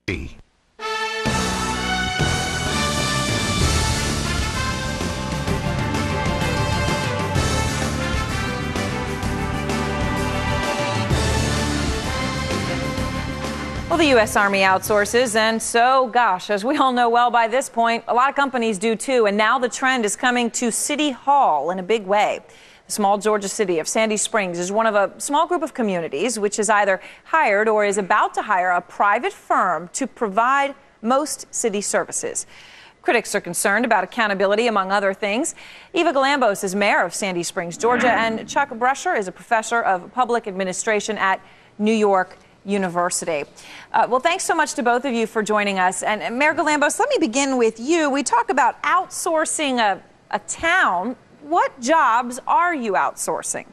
Well, the U.S. Army outsources, and so, gosh, as we all know well by this point, a lot of companies do too, and now the trend is coming to City Hall in a big way. The small Georgia city of Sandy Springs is one of a small group of communities which has either hired or is about to hire a private firm to provide most city services. Critics are concerned about accountability, among other things. Eva Galambos is mayor of Sandy Springs, Georgia, and Chuck Brescher is a professor of public administration at New York University. Well, thanks so much to both of you for joining us. And Mayor Galambos, let me begin with you. We talk about outsourcing a town. What jobs are you outsourcing?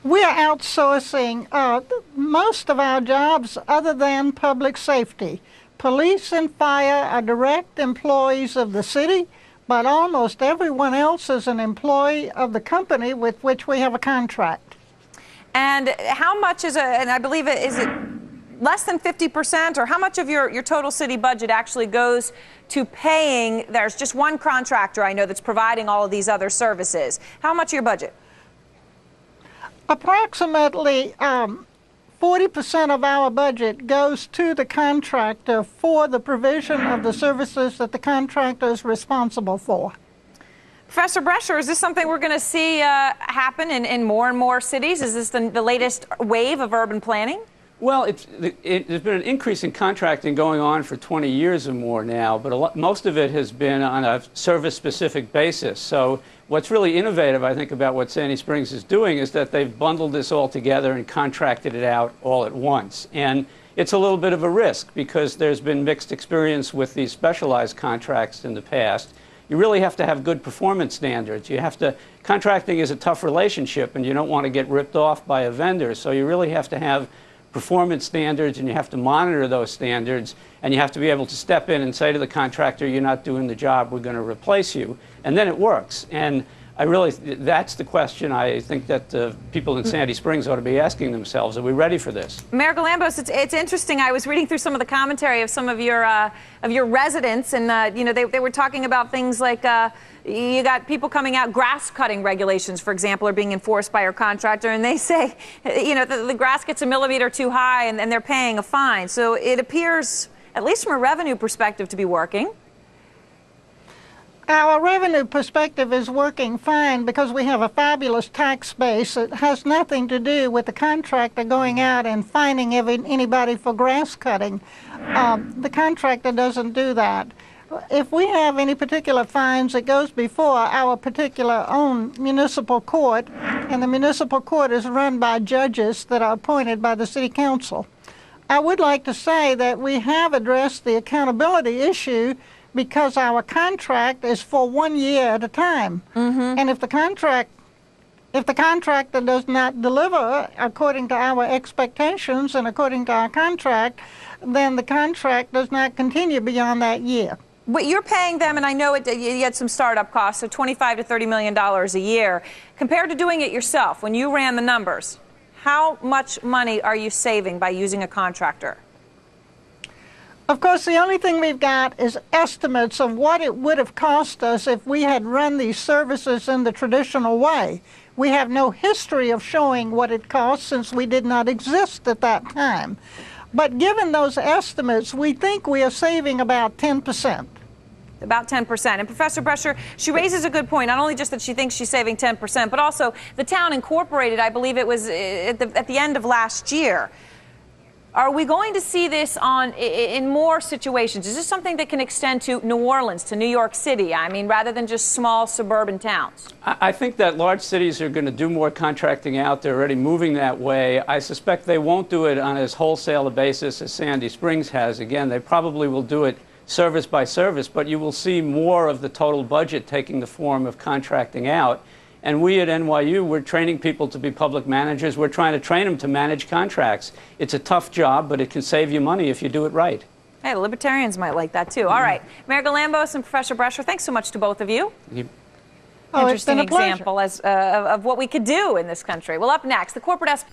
We are outsourcing most of our jobs other than public safety. Police and fire are direct employees of the city, but almost everyone else is an employee of the company with which we have a contract. And how much is and I believe is it less than 50%, or how much of your total city budget actually goes to paying? There's just one contractor I know that's providing all of these other services. How much of your budget? Approximately 40% of our budget goes to the contractor for the provision of the services that the contractor is responsible for. Professor Brescher, is this something we're going to see happen in more and more cities? Is this the latest wave of urban planning? Well, there's been an increase in contracting going on for 20 years or more now, but most of it has been on a service-specific basis. So what's really innovative, I think, about what Sandy Springs is doing is that they've bundled this all together and contracted it out all at once. And it's a little bit of a risk because there's been mixed experience with these specialized contracts in the past. You really have to have good performance standards. Contracting is a tough relationship, and you don't want to get ripped off by a vendor. So you really have to have performance standards, and you have to monitor those standards, and you have to be able to step in and say to the contractor, you're not doing the job, we're going to replace you. And then it works. And that's the question I think that people in Sandy Springs ought to be asking themselves. Are we ready for this? Mayor Galambos, it's interesting. I was reading through some of the commentary of some of your residents, and they were talking about things like you got people coming out. Grass cutting regulations, for example, are being enforced by your contractor, and they say the grass gets a millimeter too high, and they're paying a fine. So it appears, at least from a revenue perspective, to be working. Our revenue perspective is working fine because we have a fabulous tax base. It has nothing to do with the contractor going out and fining anybody for grass cutting. The contractor doesn't do that. If we have any particular fines, it goes before our particular own municipal court, and the municipal court is run by judges that are appointed by the city council. I would like to say that we have addressed the accountability issue because our contract is for 1 year at a time. Mm-hmm. And if the contractor does not deliver according to our expectations and according to our contract, then the contract does not continue beyond that year. But you're paying them, and I know you had some startup costs, so $25 to $30 million a year. Compared to doing it yourself, when you ran the numbers, how much money are you saving by using a contractor? Of course, the only thing we've got is estimates of what it would have cost us if we had run these services in the traditional way. We have no history of showing what it cost since we did not exist at that time. But given those estimates, we think we are saving about 10%. About 10%. And Professor Brescher, she raises a good point, not only just that she thinks she's saving 10%, but also the town incorporated, I believe it was at the end of last year. Are we going to see this in more situations? Is this something that can extend to New Orleans, to New York City? I mean, rather than just small suburban towns? I think that large cities are going to do more contracting out. They're already moving that way. I suspect they won't do it on as wholesale a basis as Sandy Springs has. Again, they probably will do it service by service, but you will see more of the total budget taking the form of contracting out. And we at NYU, we're training people to be public managers. We're trying to train them to manage contracts. It's a tough job, but it can save you money if you do it right. Hey, the libertarians might like that, too. All right. Mayor Galambos and Professor Brescher, thanks so much to both of you. Oh, interesting example of what we could do in this country. Well, up next, the corporate